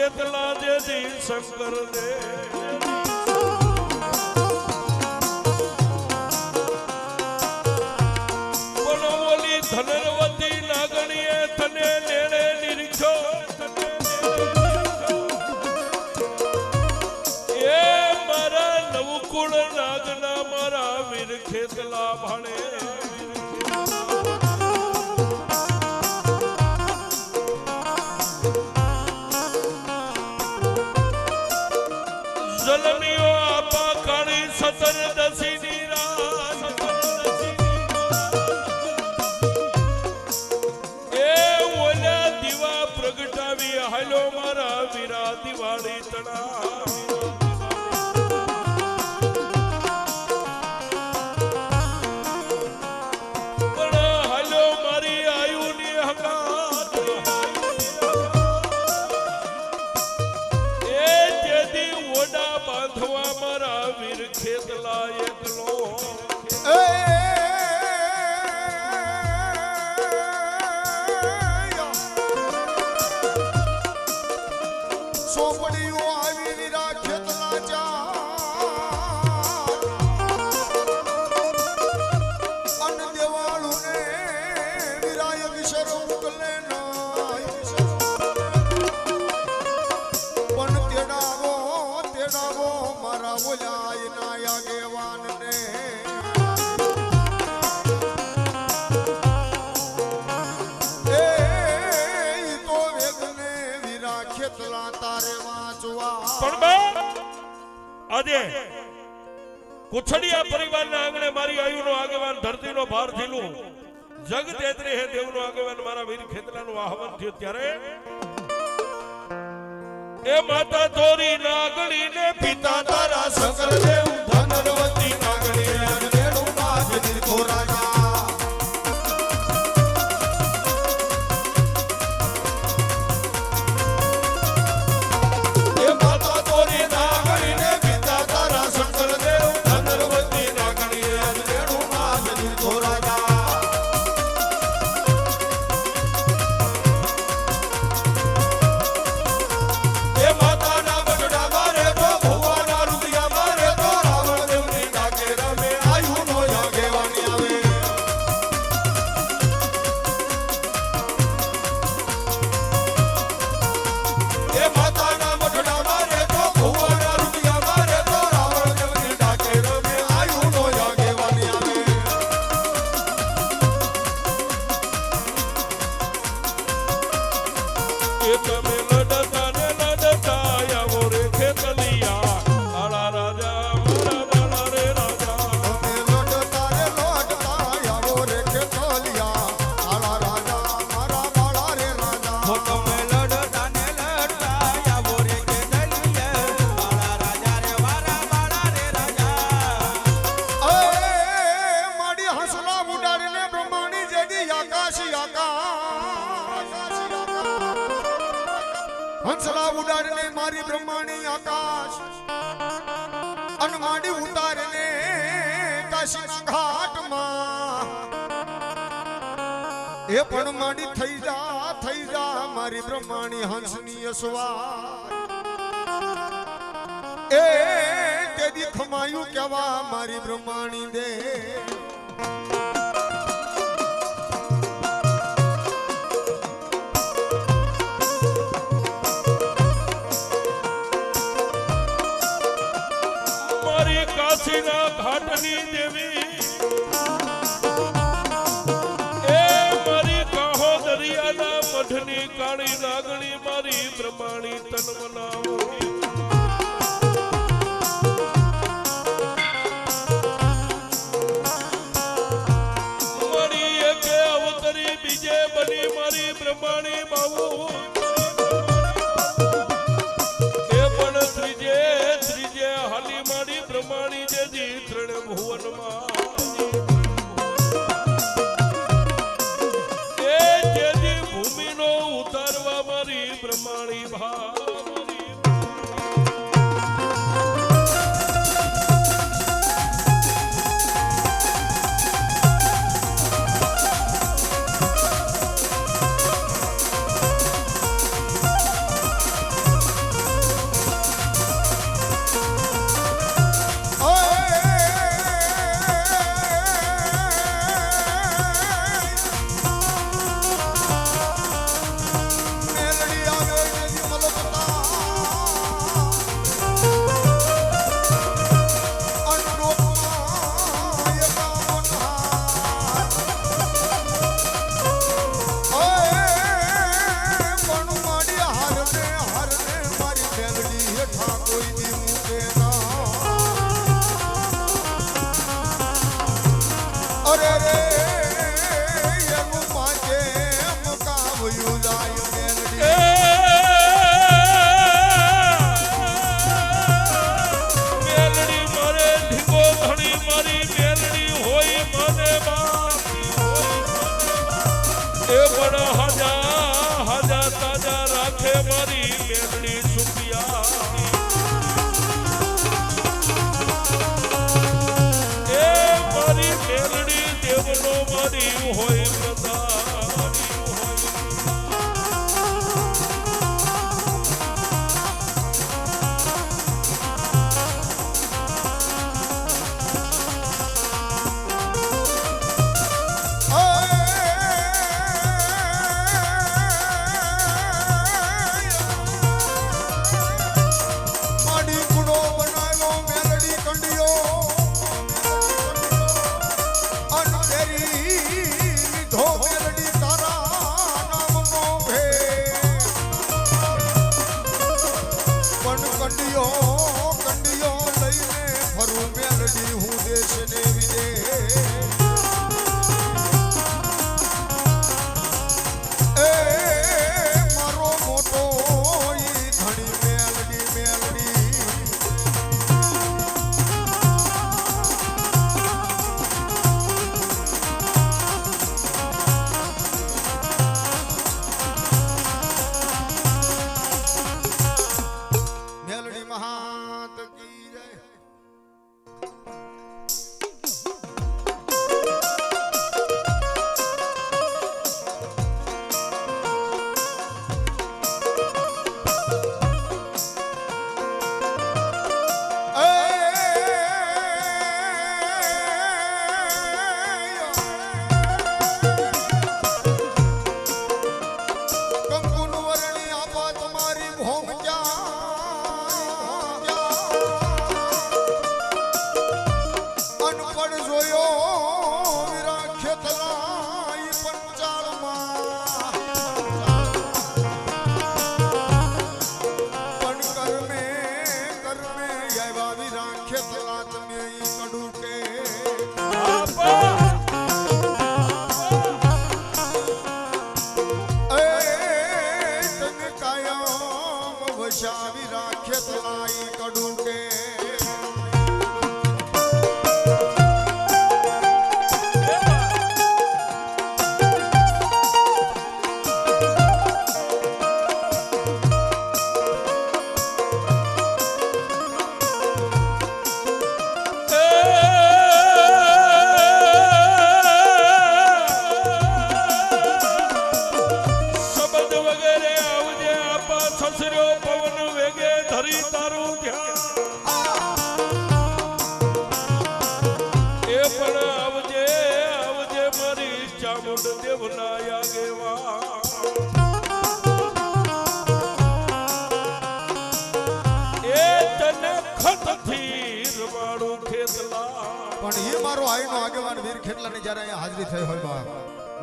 ખેતલા જેથી શંકર દે બોલી ધનવતી નાગણીએ તને નેણે નિરીક્ષો એ મારા નવકુળ નાગના મારા વીર ખેતલા ભાણે જલમીઓ આપા કાળી સતર દસીની રાત એ ઓલા દીવા પ્રગટાવી હાલો મારા વીરા દિવાળી તણા પણ હાલો મારી આયુની હકાત એ જેદી ઓડા બાંધવા મારા વીર ખેતલા એકલો સોપડીઓ આવી વીરા ખેતલા જા અન દેવાળું ને વીરાય વિશર ઉકલે પણ તેડાવો મારા બોલાય ના આગેવાન ને આજે કુછડિયા પરિવારના આંગણે મારી આયુનો આગેવાન ધરતીનો ભાર થયેલું જગ તેત્રી હે દેવનો આગેવાન મારા વીર ખેતલાનું આહવાન થયું ત્યારે એ માતા તોરી નાગણી ને પિતા તારા શંકર દેવ ધનવતી નાગણી રેણુ નાથ દીર્ઘો રાજા હંસલા ઉડાડને મારી બ્રહ્માણી આકાશ અનમાડી ઉતારને કાશીના ઘાટમાં એ પણ માડી થઈ જા મારી બ્રહ્માણી હંસની અસવાર એ તેદી ખમાયું કેવા મારી બ્રહ્માણી દે ઘાટની દેવી એ મારી કાહો દરિયાના મઠની કાળી નાગણી મારી બ્રહ્માણી તન મનાવો મારી એકે અવતરી બીજે બની મારી બ્રહ્માણી બાબુ એ પણ ત્રીજે હાલી મારી બ્રહ્માણી જેથી ત્રણ ભુવનમાં એ જેથી ભૂમિનો ઉતારવા મારી બ્રહ્માણી ભા એ પણ હાજા હાજા તાજા રાખે મારી મેલડી સુપિયા એ મારી મેલડી દેવનો મારી હોય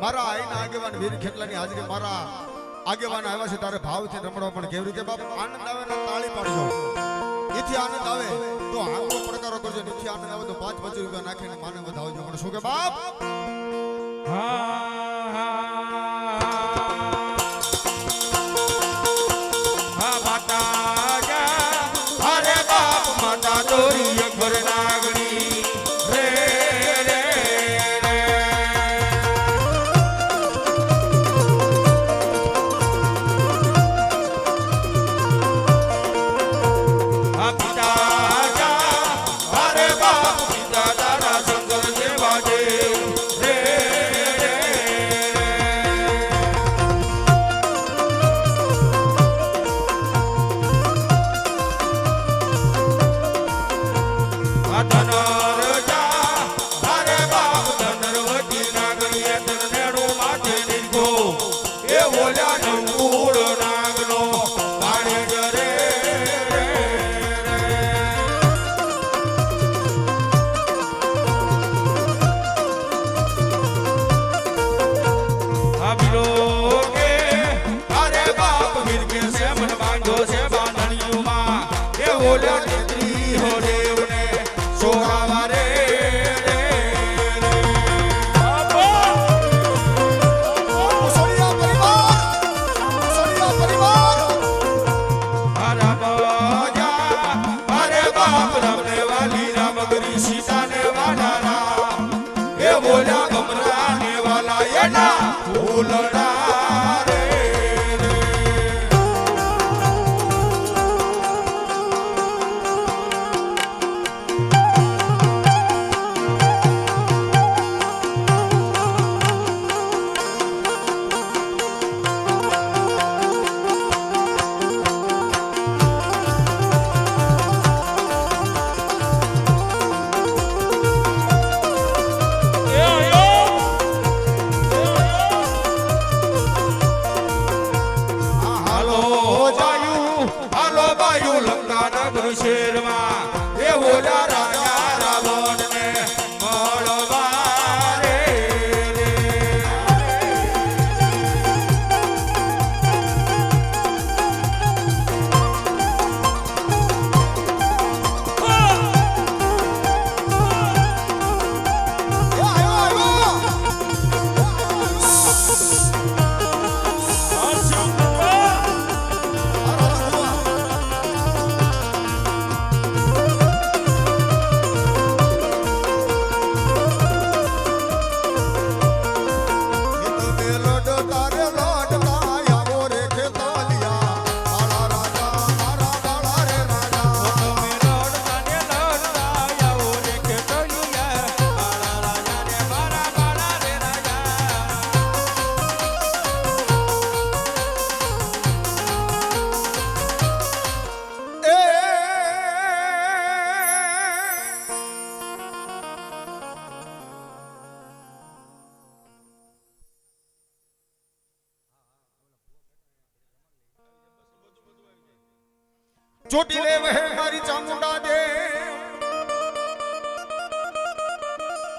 મારા આઈના આગેવાન વીર ખેટલાની હાજરી મારા આગેવાન આવ્યા છે તારે ભાવથી રમણો પણ કેવી રીતે બાપ આનંદ આવે ને તાળી પાડજો એથી આનંદ આવે તો આંગો પડકારો કરજો એથી આનંદ આવે તો 5 રૂપિયા નાખીને માને વધાવજો પણ શું કે બાપ હા માતા જા અરે બાપ માતા દોરી અકબર નાગણી ફૂલડા રે હાલો બાયુ હાલો બાયુ લંકા નગર શેરમાં એ ઓલા રાજા રાવણને મળવા રે ચોટી લે વહે મારી ચામુંડા દે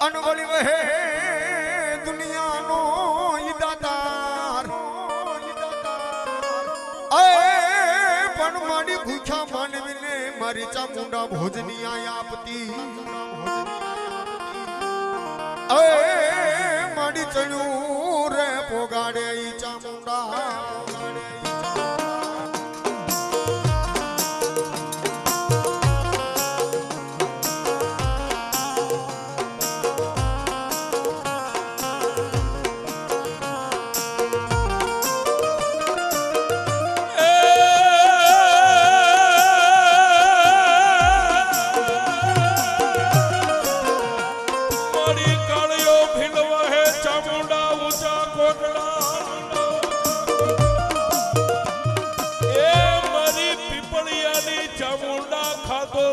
અનવળી વહે દુનિયાનો ઈદાતાર પણ મારી ભૂખ્યા માનવીને મારી ચામુંડા ભોજની આપતી મારી ચણ્યું રે પોગાડે ઈ ચામુંડા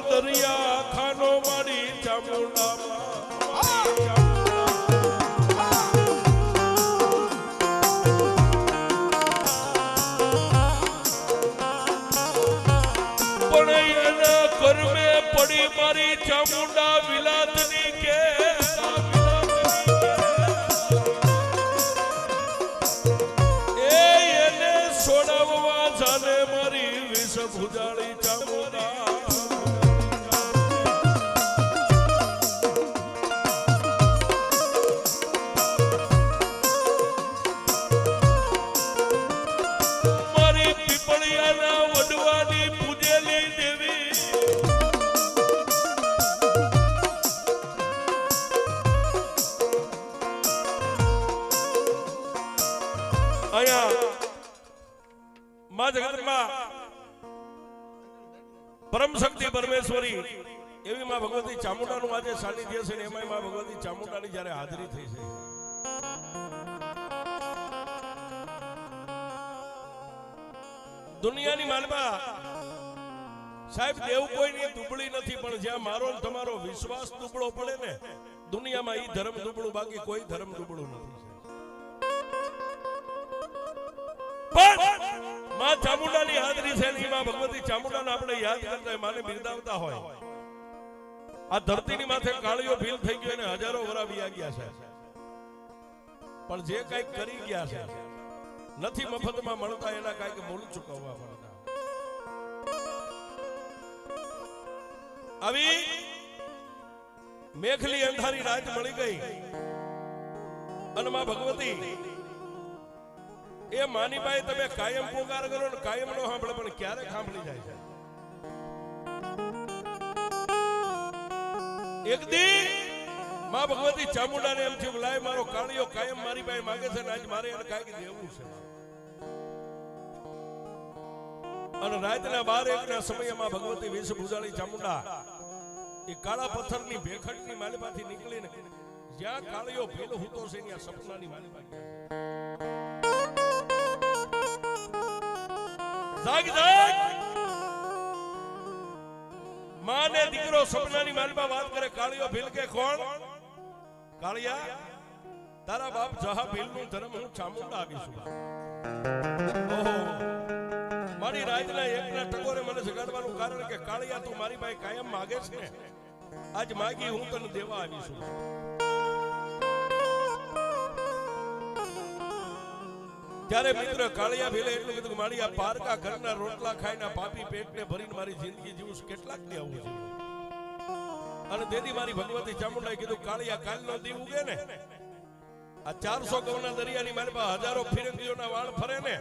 દરિયા ખાનો મારી ચામુંડા પણ એના કર્મે પડી મારી ચામુંડા વિલાતની કે એને છોડાવવા જાને મારી વિષ ભુજાળી ચામુંડા પરમ શક્તિ પરમેશ્વરી એવી માં ભગવતી ચામુંડાનું આજે સાનિધ્ય છે ને એમાં માં ભગવતી ચામુંડાની જ્યારે હાજરી થઈ છે દુનિયાની માલમાં સાહેબ દેવ કોઈની દુબળી નથી પણ જ્યાં મારો ને તમારો વિશ્વાસ દુબળો પડે ને દુનિયામાં ઈ ધર્મ દુબળું બાકી કોઈ ધર્મ દુબળું નથી પણ માં ચામુંડાની હાજરી છે ને માં ભગવતી ચામુંડાને આપણે યાદ કરતા હોય માને બિરદાવતા હોય આ ધરતીની માથે કાળીઓ ભીલ થઈ ગયો અને હજારો વરા વી ગયા છે પણ જે કંઈક કરી ગયા છે નથી મફતમાં મળતા એના કંઈક મૂળ ચૂકવવા પડતા આવી મેઘલી અંધારી રાત મળી ગઈ અને માં ભગવતી એ માનીબાઈ તમે કાયમ પોકાર કરો ને કાયમ નો સાંભળે પણ ક્યારેક સાંભળી જાય છે એક દી માં ભગવતી ચામુંડાને એમ થયું લાય મારો કાળિયો કાયમ મારી પાસે માંગે છે ને આજ મારે એને કાંઈક દેવું છે. અને રાતના 12-1 ના સમયમાં ભગવતી વિષ ભુજાળી ચામુંડા એ કાળા પથ્થરની ભેખડની માલિપાથી નીકળીને જ્યાં કાળિયો ભીલ હૂતો છે ત્યાં સપનાની માલિપા જાગ જાગ માને દીકરો સપનાની માલિપા વાત કરે કાળિયો ભીલ કે કોણ? કાળિયા તારા બાપ જહા ભીલનું ધર્મ હું ચામુંડા આવીશું. ઓહો મારી રાતના 1 ના ટકોરે મને જગાડવાનું કારણ કે કાળિયા તું મારી પાસે કાયમ માગે છે ને આજ માગી હું તને દેવા આવીશું. ત્યારે મિત્ર કાળિયા ભીલે એટલું કીધું કે મારી આ પારકા ઘરના રોટલા ખાઈને પાપી પેટને ભરીને મારી જિંદગી જીવું કેટલાક દે આવું જીવું. અને તેથી મારી ભગવતી ચામુંડાએ કીધું કાળિયા કાલનો દી ઉગે ને આ 400 ગૌના દરિયાની મારી પાસે હજારો ફિરંગીઓના વાળ ફરે ને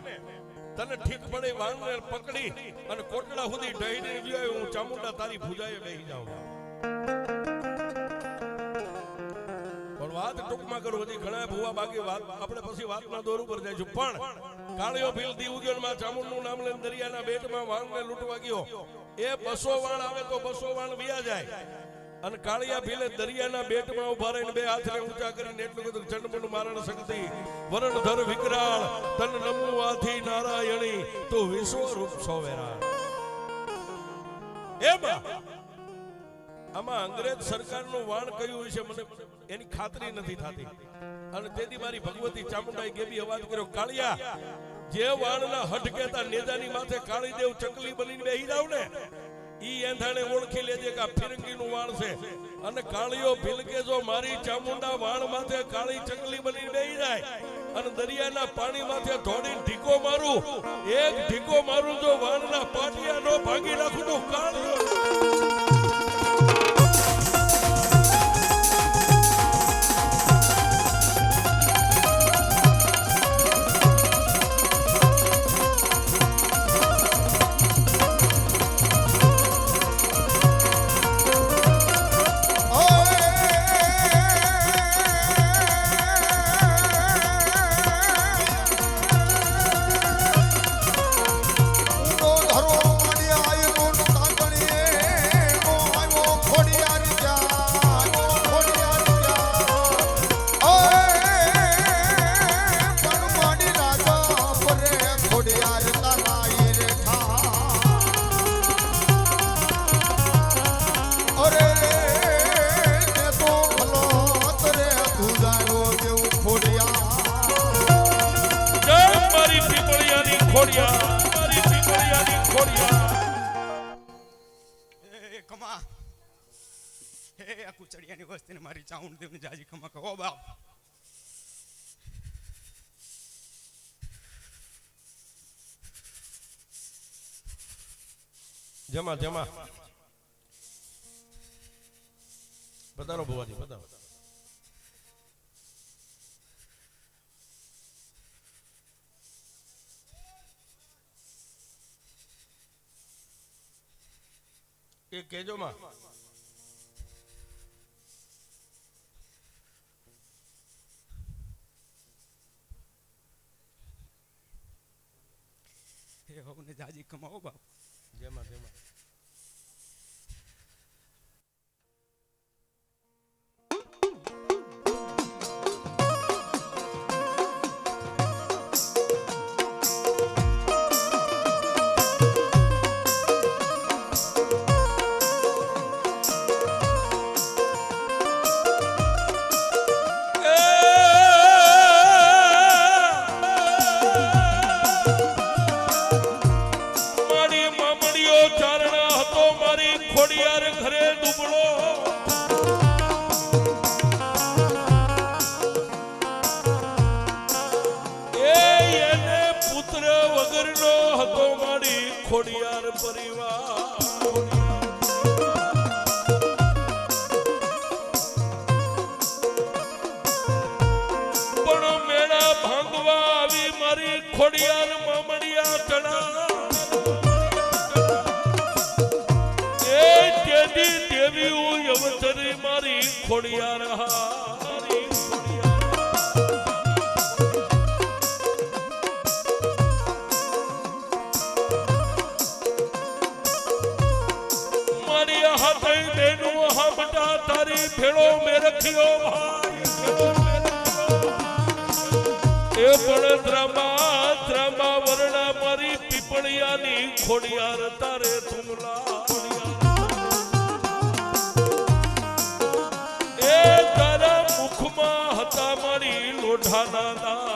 તને ઠીક પડે વાળને પકડી અને કોટડા સુધી ઢહીને ગયો હું ચામુંડા તારી ભુજાએ બેહી જાઉં. પણ વાત ટૂંકમાં કરું હજી ઘણા ભુવા બાકી વાત આપણે પછી વાતના દોર ઉપર જઈશું. પણ કાળિયો ભીલ દી ઉગ્યો માં ચામુંડનું નામ લઈને દરિયાના બેટમાં વાણને લૂંટવા ગયો. એ 200 વાણ આવે તો 200 વાણ વિયા જાય. અને કાળિયા ભીલે દરિયાના બેટમાં ઉભા રહીને 2 હાથને ઊંચા કરીને એટલું કીધું ચંડમુંડ મારણ શક્તિ વરણધર વિકરાળ તન નમો આથી નારાયણી તો વિશ્વરૂપ સોવેરા. એમાં આમાં અંગ્રેજ સરકારનું વાણ કયું છે મને એની ખાતરી નથી થતી. અને તેથી મારી ભગવતી ચામુંડાએ ગેબી અવાજ કર્યો કાળિયા જે વાણના હટકેતા નેજાની માથે કાળી દેવ ચકલી બનીને બેહી જાવ ને ઈ એંધાણે ઓળખી લેજે કે આ ફિરંગીનું વાણ છે. અને કાળિયો ભીલ કે જો મારી ચામુંડા વાણ માથે કાળી ચકલી બનીને બેહી જાય અને દરિયાના પાણી માથે ધોડીને ઢીકો મારું એક ઢીકો મારું જો વાણના પાટિયા નો ભાગી નાખું તો કાળિયો કુચડિયાની વસ્તીને મારી ચાઉંડ દેવની જાજી ખમા કહો બાપ. જમા જમા પધારો ભુવાજી પધારો. એ કેજો માં હે હોને જાજી કમાઓ બાપ. જેમાં જેમાં ખોડિયાર પરિવાર પણ મેળા ભાંગવા આવી મારી ખોડિયાર મામડિયા ચણા એ તેદી દેવી અવતરી મારી ખોડિયાર હા ભેળો મેરખ્યો ભાઈ ભેળો મેરખ્યો એ પણ ત્રમા વર્ણા મારી પીપળિયાની ખોડિયાર તારે થુમલા એ તારા મુખમાં હતા મારી લોઢાના